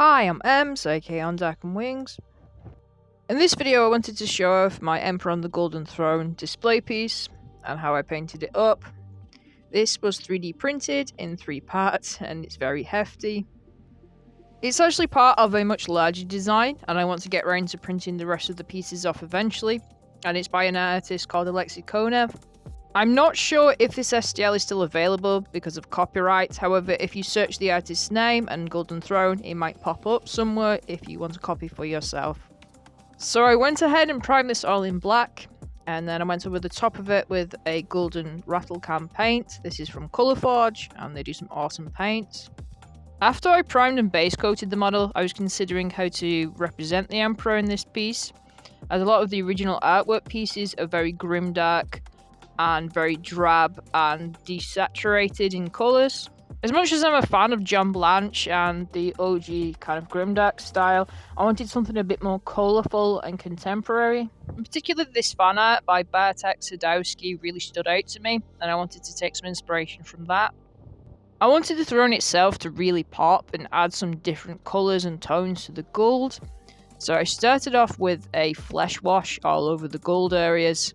Hi, I'm Ems, aka On Dark and Wings. In this video I wanted to show off my Emperor on the Golden Throne display piece and how I painted it up. This was 3D printed in 3 parts and it's very hefty. It's actually part of a much larger design and I want to get around to printing the rest of the pieces off eventually, and it's by an artist called Alexei Konev. I'm not sure if this STL is still available because of copyright, however if you search the artist's name and Golden Throne it might pop up somewhere if you want a copy for yourself. So I went ahead and primed this all in black, and then I went over the top of it with a golden rattle can paint. This is from Colourforge and they do some awesome paints. After I primed and base coated the model, I was considering how to represent the Emperor in this piece, as a lot of the original artwork pieces are very grimdark and very drab and desaturated in colours. As much as I'm a fan of John Blanche and the OG kind of grimdark style, I wanted something a bit more colourful and contemporary. In particular, this fan art by Bartek Sadowski really stood out to me, and I wanted to take some inspiration from that. I wanted the throne itself to really pop and add some different colours and tones to the gold, so I started off with a flesh wash all over the gold areas.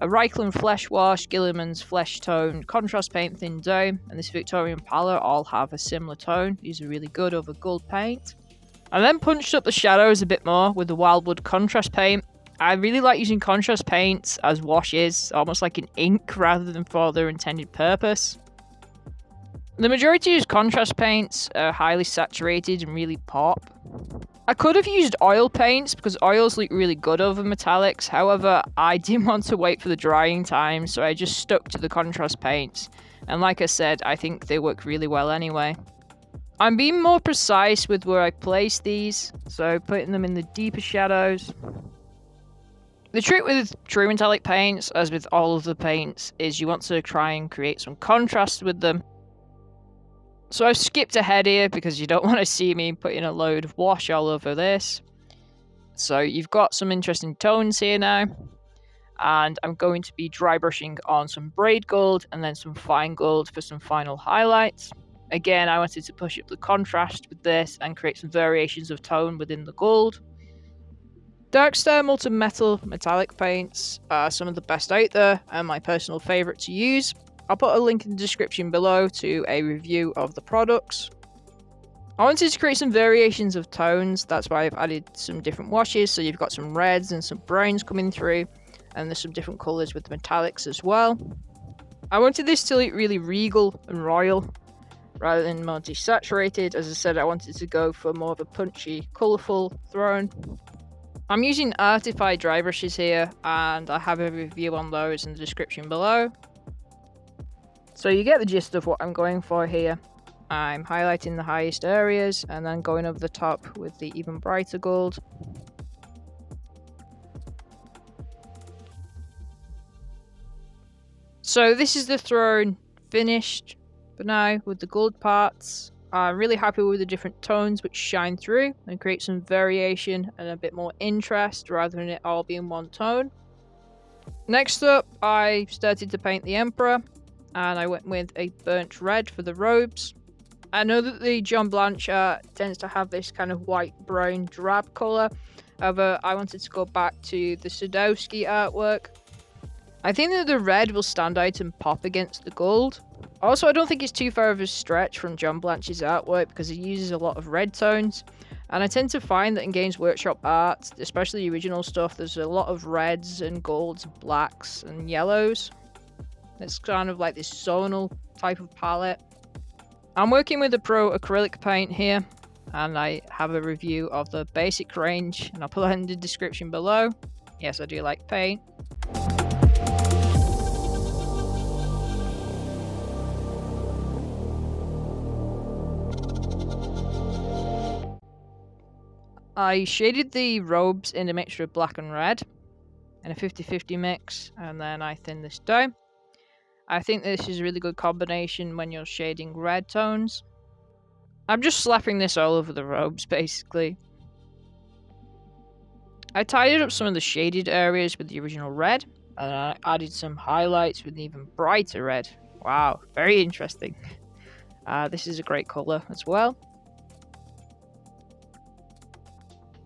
A Reichland Flesh Wash, Gilliman's Flesh Tone, Contrast Paint Thin Down, and this Victorian palette all have a similar tone. These are really good over gold paint. I then punched up the shadows a bit more with the Wildwood Contrast Paint. I really like using contrast paints as washes, almost like an ink rather than for their intended purpose. The majority of contrast paints are highly saturated and really pop. I could have used oil paints because oils look really good over metallics, however I didn't want to wait for the drying time, so I just stuck to the contrast paints, and like I said, I think they work really well anyway. I'm being more precise with where I place these, so putting them in the deeper shadows. The trick with true metallic paints, as with all of the paints, is you want to try and create some contrast with them. So I've skipped ahead here because you don't want to see me putting a load of wash all over this. So you've got some interesting tones here now. And I'm going to be dry brushing on some braid gold and then some fine gold for some final highlights. Again, I wanted to push up the contrast with this and create some variations of tone within the gold. Darkstar Molten metallic paints are some of the best out there and my personal favourite to use. I'll put a link in the description below to a review of the products. I wanted to create some variations of tones, that's why I've added some different washes, so you've got some reds and some browns coming through, and there's some different colours with the metallics as well. I wanted this to look really regal and royal, rather than more desaturated. As I said, I wanted to go for more of a punchy, colourful throne. I'm using Artify dry brushes here, and I have a review on those in the description below. So you get the gist of what I'm going for here. I'm highlighting the highest areas and then going over the top with the even brighter gold. So this is the throne finished for now with the gold parts. I'm really happy with the different tones which shine through and create some variation and a bit more interest rather than it all being one tone. Next up, I started to paint the Emperor. And I went with a burnt red for the robes. I know that the John Blanche art tends to have this kind of white, brown, drab colour. However, I wanted to go back to the Sadowski artwork. I think that the red will stand out and pop against the gold. Also, I don't think it's too far of a stretch from John Blanche's artwork because he uses a lot of red tones. And I tend to find that in Games Workshop art, especially the original stuff, there's a lot of reds and golds, blacks and yellows. It's kind of like this zonal type of palette. I'm working with the Pro-acyl paint here, and I have a review of the basic range, and I'll put that in the description below. Yes, I do like paint. I shaded the robes in a mixture of black and red in a 50-50 mix, and then I thinned this down. I think this is a really good combination when you're shading red tones. I'm just slapping this all over the robes, basically. I tidied up some of the shaded areas with the original red, and I added some highlights with an even brighter red. Wow, very interesting. This is a great colour as well.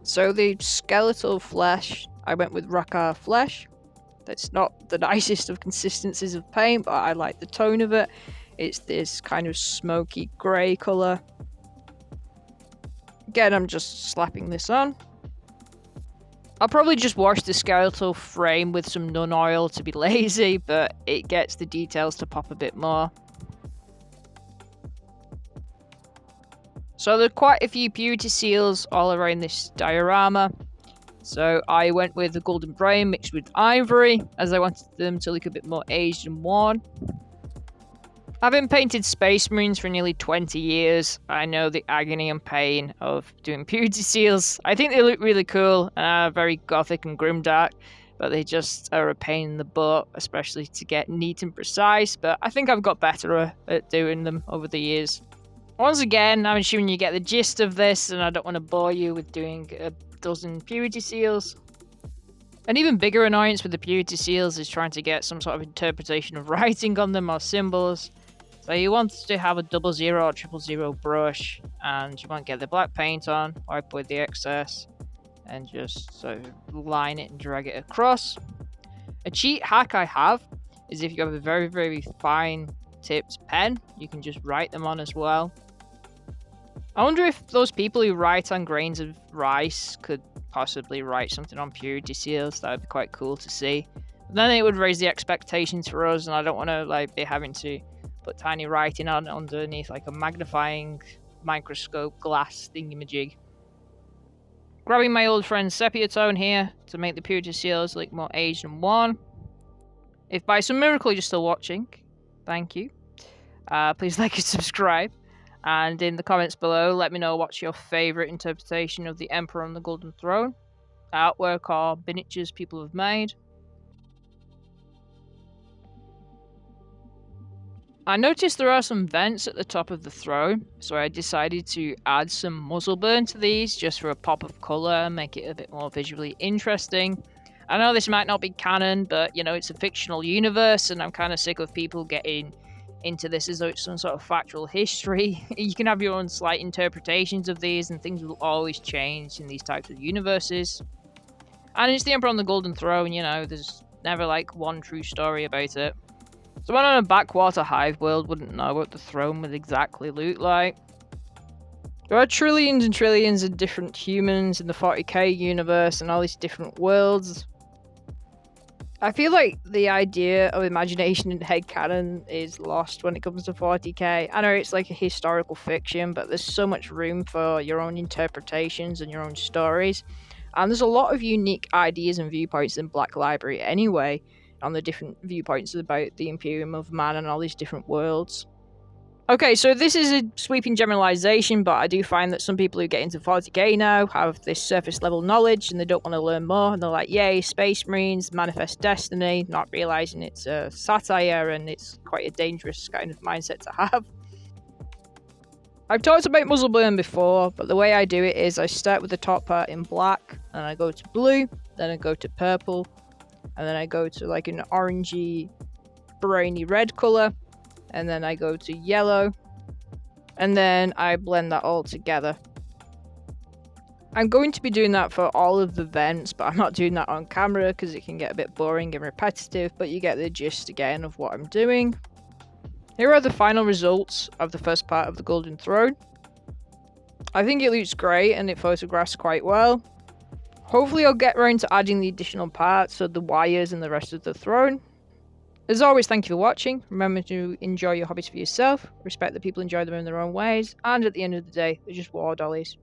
So the skeletal flesh, I went with Rockar flesh. That's not the nicest of consistencies of paint, but I like the tone of it. It's this kind of smoky grey colour. Again, I'm just slapping this on. I'll probably just wash the skeletal frame with some nun oil to be lazy, but it gets the details to pop a bit more. So there are quite a few purity seals all around this diorama. So I went with the golden brain mixed with ivory, as I wanted them to look a bit more aged and worn. Having painted Space Marines for nearly 20 years, I know the agony and pain of doing purity seals. I think they look really cool, very gothic and grimdark, but they just are a pain in the butt, especially to get neat and precise, but I think I've got better at doing them over the years. Once again, I'm assuming you get the gist of this, and I don't want to bore you with doing a dozen purity seals. An even bigger annoyance with the purity seals is trying to get some sort of interpretation of writing on them or symbols. So you want to have a 00 or 000 brush, and you want to get the black paint on, wipe away the excess, and just sort of line it and drag it across. A cheat hack I have is if you have a very, very fine tipped pen, you can just write them on as well. I wonder if those people who write on grains of rice could possibly write something on purity seals. That would be quite cool to see. But then it would raise the expectations for us, and I don't want to be having to put tiny writing on underneath like a magnifying microscope glass thingamajig. Grabbing my old friend sepia tone here to make the purity seals look more aged and worn. If by some miracle you're still watching, thank you. Please like and subscribe. And in the comments below, let me know what's your favourite interpretation of the Emperor on the Golden Throne, artwork or miniatures people have made. I noticed there are some vents at the top of the throne, so I decided to add some muzzle burn to these just for a pop of colour and make it a bit more visually interesting. I know this might not be canon, but you know, it's a fictional universe, and I'm kind of sick of people getting into this as though it's some sort of factual history. You can have your own slight interpretations of these, and things will always change in these types of universes. And it's the Emperor on the Golden Throne, you know, there's never like one true story about it. Someone on a backwater hive world wouldn't know what the throne would exactly look like. There are trillions and trillions of different humans in the 40k universe and all these different worlds. I feel like the idea of imagination and headcanon is lost when it comes to 40k. I know it's like a historical fiction, but there's so much room for your own interpretations and your own stories. And there's a lot of unique ideas and viewpoints in Black Library anyway, on the different viewpoints about the Imperium of Man and all these different worlds. Okay, so this is a sweeping generalization, but I do find that some people who get into 40k now have this surface level knowledge and they don't want to learn more, and they're like, yay, Space Marines, Manifest Destiny, not realizing it's a satire and it's quite a dangerous kind of mindset to have. I've talked about muzzle burn before, but the way I do it is I start with the top part in black, and I go to blue, then I go to purple, and then I go to like an orangey, browny red colour, and then I go to yellow, and then I blend that all together. I'm going to be doing that for all of the vents, but I'm not doing that on camera because it can get a bit boring and repetitive, but you get the gist again of what I'm doing. Here are the final results of the first part of the Golden Throne. I think it looks great and it photographs quite well. Hopefully I'll get around to adding the additional parts, so the wires and the rest of the throne. As always, thank you for watching. Remember to enjoy your hobbies for yourself, respect that people enjoy them in their own ways, and at the end of the day, they're just war dollies.